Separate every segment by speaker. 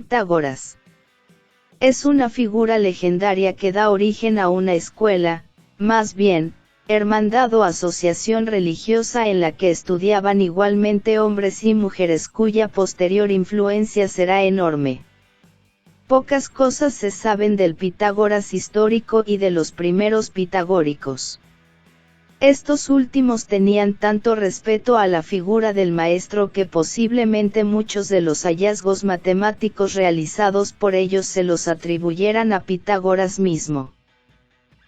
Speaker 1: Pitágoras. Es una figura legendaria que da origen a una escuela, más bien, hermandad o asociación religiosa en la que estudiaban igualmente hombres y mujeres cuya posterior influencia será enorme. Pocas cosas se saben del Pitágoras histórico y de los primeros pitagóricos. Estos últimos tenían tanto respeto a la figura del maestro que posiblemente muchos de los hallazgos matemáticos realizados por ellos se los atribuyeran a Pitágoras mismo.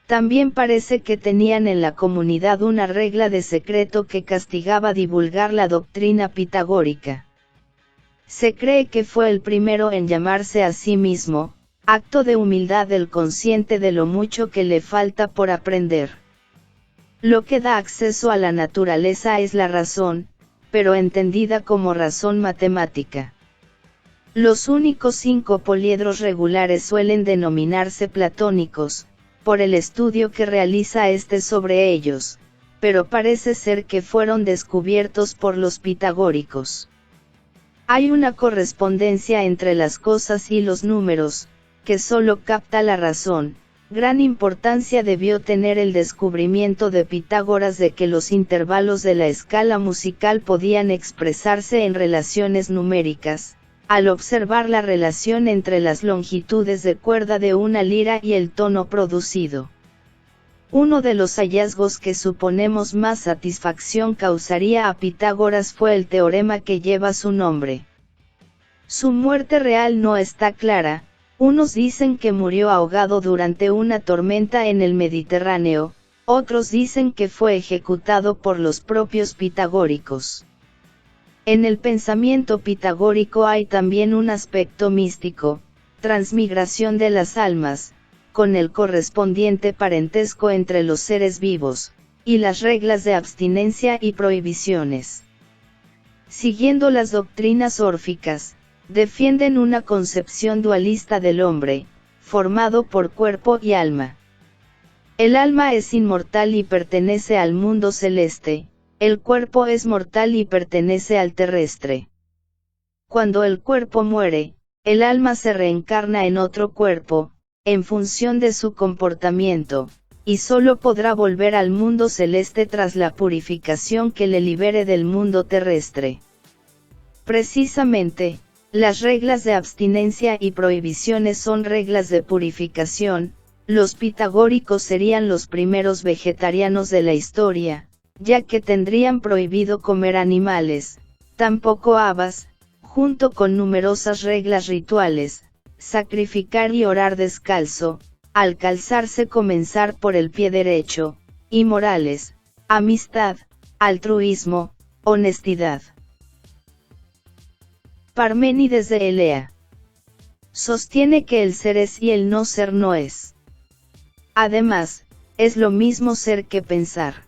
Speaker 1: También parece que tenían en la comunidad una regla de secreto que castigaba divulgar la doctrina pitagórica. Se cree que fue el primero en llamarse a sí mismo, acto de humildad del consciente de lo mucho que le falta por aprender. Lo que da acceso a la naturaleza es la razón, pero entendida como razón matemática. Los únicos 5 poliedros regulares suelen denominarse platónicos, por el estudio que realiza este sobre ellos, pero parece ser que fueron descubiertos por los pitagóricos. Hay una correspondencia entre las cosas y los números, que solo capta la razón. Gran importancia debió tener el descubrimiento de Pitágoras de que los intervalos de la escala musical podían expresarse en relaciones numéricas, al observar la relación entre las longitudes de cuerda de una lira y el tono producido. Uno de los hallazgos que suponemos más satisfacción causaría a Pitágoras fue el teorema que lleva su nombre. Su muerte real no está clara. Unos dicen que murió ahogado durante una tormenta en el Mediterráneo, otros dicen que fue ejecutado por los propios pitagóricos. En el pensamiento pitagórico hay también un aspecto místico, transmigración de las almas, con el correspondiente parentesco entre los seres vivos, y las reglas de abstinencia y prohibiciones. Siguiendo las doctrinas órficas, defienden una concepción dualista del hombre, formado por cuerpo y alma. El alma es inmortal y pertenece al mundo celeste, el cuerpo es mortal y pertenece al terrestre. Cuando el cuerpo muere, el alma se reencarna en otro cuerpo, en función de su comportamiento, y solo podrá volver al mundo celeste tras la purificación que le libere del mundo terrestre. Precisamente, las reglas de abstinencia y prohibiciones son reglas de purificación. Los pitagóricos serían los primeros vegetarianos de la historia, ya que tendrían prohibido comer animales, tampoco habas, junto con numerosas reglas rituales, sacrificar y orar descalzo, al calzarse comenzar por el pie derecho, y morales, amistad, altruismo, honestidad. Parménides de Elea sostiene que el ser es y el no ser no es. Además, es lo mismo ser que pensar.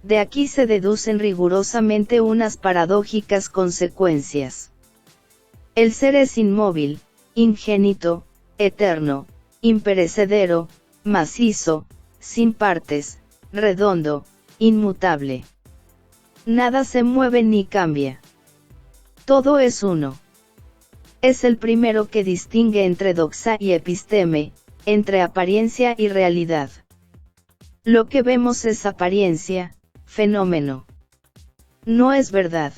Speaker 1: De aquí se deducen rigurosamente unas paradójicas consecuencias. El ser es inmóvil, ingénito, eterno, imperecedero, macizo, sin partes, redondo, inmutable. Nada se mueve ni cambia. Todo es uno. Es el primero que distingue entre doxa y episteme, entre apariencia y realidad. Lo que vemos es apariencia, fenómeno. No es verdad.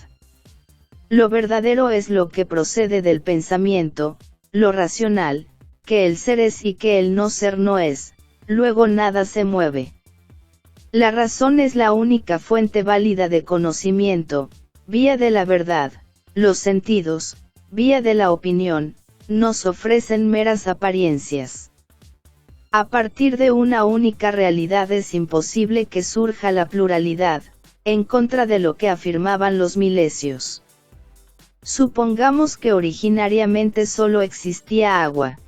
Speaker 1: Lo verdadero es lo que procede del pensamiento, lo racional, que el ser es y que el no ser no es, luego nada se mueve. La razón es la única fuente válida de conocimiento, vía de la verdad. Los sentidos, vía de la opinión, nos ofrecen meras apariencias. A partir de una única realidad es imposible que surja la pluralidad, en contra de lo que afirmaban los milesios. Supongamos que originariamente solo existía agua.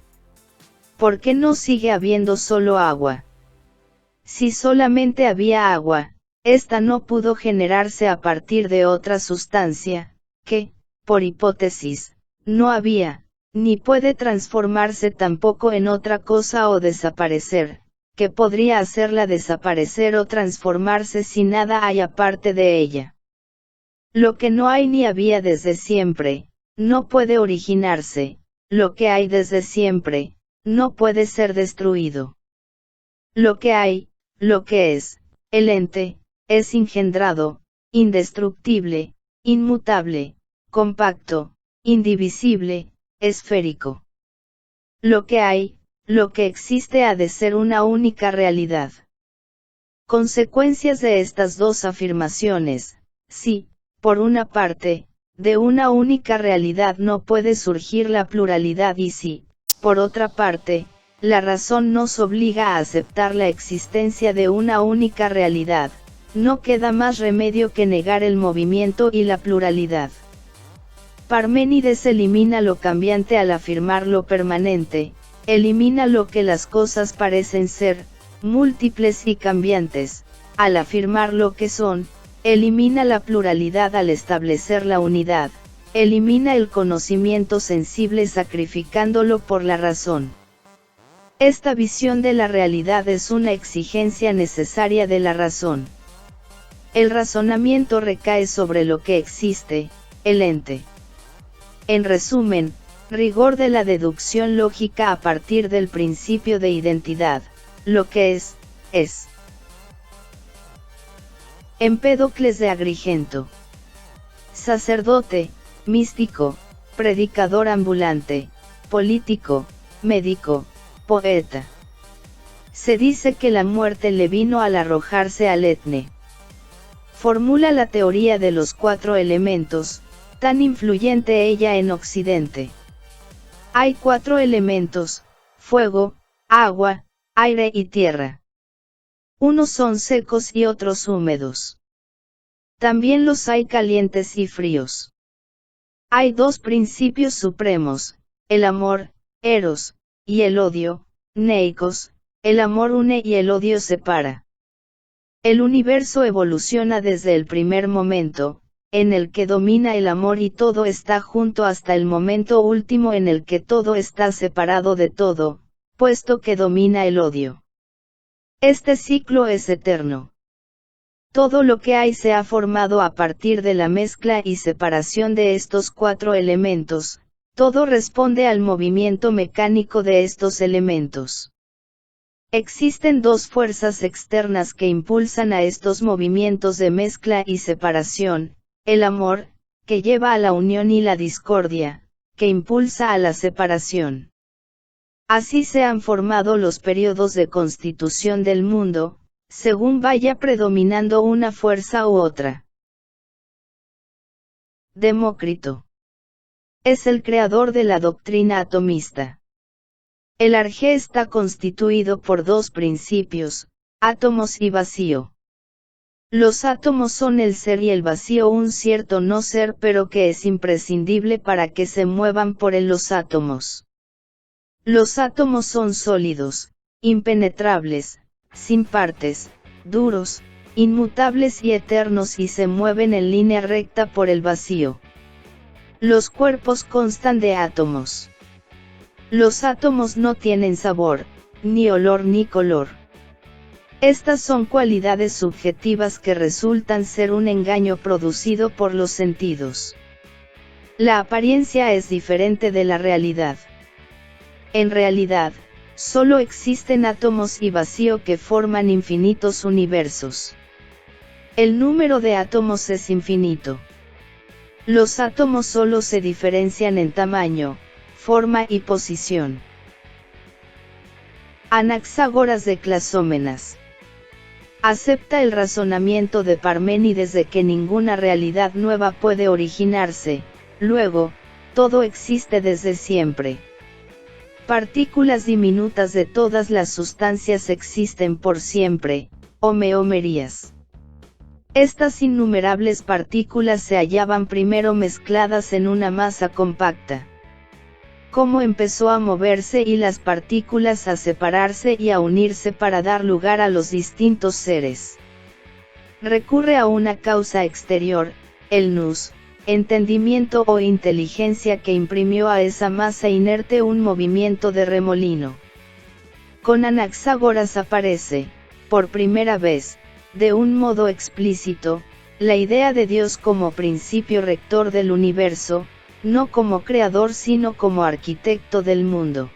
Speaker 1: ¿Por qué no sigue habiendo solo agua? Si solamente había agua, esta no pudo generarse a partir de otra sustancia, que, por hipótesis, no había, ni puede transformarse tampoco en otra cosa o desaparecer, que podría hacerla desaparecer o transformarse si nada hay aparte de ella. Lo que no hay ni había desde siempre, no puede originarse, lo que hay desde siempre, no puede ser destruido. Lo que hay, lo que es, el ente, es engendrado, indestructible, inmutable, compacto, indivisible, esférico. Lo que hay, lo que existe ha de ser una única realidad. Consecuencias de estas dos afirmaciones: si, por una parte, de una única realidad no puede surgir la pluralidad y si, por otra parte, la razón nos obliga a aceptar la existencia de una única realidad, no queda más remedio que negar el movimiento y la pluralidad. Parménides elimina lo cambiante al afirmar lo permanente, elimina lo que las cosas parecen ser, múltiples y cambiantes, al afirmar lo que son, elimina la pluralidad al establecer la unidad, elimina el conocimiento sensible sacrificándolo por la razón. Esta visión de la realidad es una exigencia necesaria de la razón. El razonamiento recae sobre lo que existe, el ente. En resumen, rigor de la deducción lógica a partir del principio de identidad, lo que es, es. Empédocles de Agrigento. Sacerdote, místico, predicador ambulante, político, médico, poeta. Se dice que la muerte le vino al arrojarse al Etne. Formula la teoría de los 4 elementos, tan influyente ella en Occidente. Hay 4 elementos: fuego, agua, aire y tierra. Unos son secos y otros húmedos. También los hay calientes y fríos. Hay 2 principios supremos, el amor, eros, y el odio, neikos. El amor une y el odio separa. El universo evoluciona desde el primer momento, en el que domina el amor y todo está junto, hasta el momento último en el que todo está separado de todo, puesto que domina el odio. Este ciclo es eterno. Todo lo que hay se ha formado a partir de la mezcla y separación de estos 4 elementos, todo responde al movimiento mecánico de estos elementos. Existen 2 fuerzas externas que impulsan a estos movimientos de mezcla y separación: el amor, que lleva a la unión, y la discordia, que impulsa a la separación. Así se han formado los periodos de constitución del mundo, según vaya predominando una fuerza u otra. Demócrito es el creador de la doctrina atomista. El arjé está constituido por 2 principios, átomos y vacío. Los átomos son el ser y el vacío un cierto no ser, pero que es imprescindible para que se muevan por él los átomos. Los átomos son sólidos, impenetrables, sin partes, duros, inmutables y eternos, y se mueven en línea recta por el vacío. Los cuerpos constan de átomos. Los átomos no tienen sabor, ni olor ni color. Estas son cualidades subjetivas que resultan ser un engaño producido por los sentidos. La apariencia es diferente de la realidad. En realidad, solo existen átomos y vacío que forman infinitos universos. El número de átomos es infinito. Los átomos solo se diferencian en tamaño, forma y posición. Anaxágoras de Clasómenas. Acepta el razonamiento de Parménides de que ninguna realidad nueva puede originarse, luego, todo existe desde siempre. Partículas diminutas de todas las sustancias existen por siempre, homeomerías. Estas innumerables partículas se hallaban primero mezcladas en una masa compacta. Cómo empezó a moverse y las partículas a separarse y a unirse para dar lugar a los distintos seres. Recurre a una causa exterior, el nous, entendimiento o inteligencia, que imprimió a esa masa inerte un movimiento de remolino. Con Anaxágoras aparece, por primera vez, de un modo explícito, la idea de Dios como principio rector del universo, no como creador sino como arquitecto del mundo.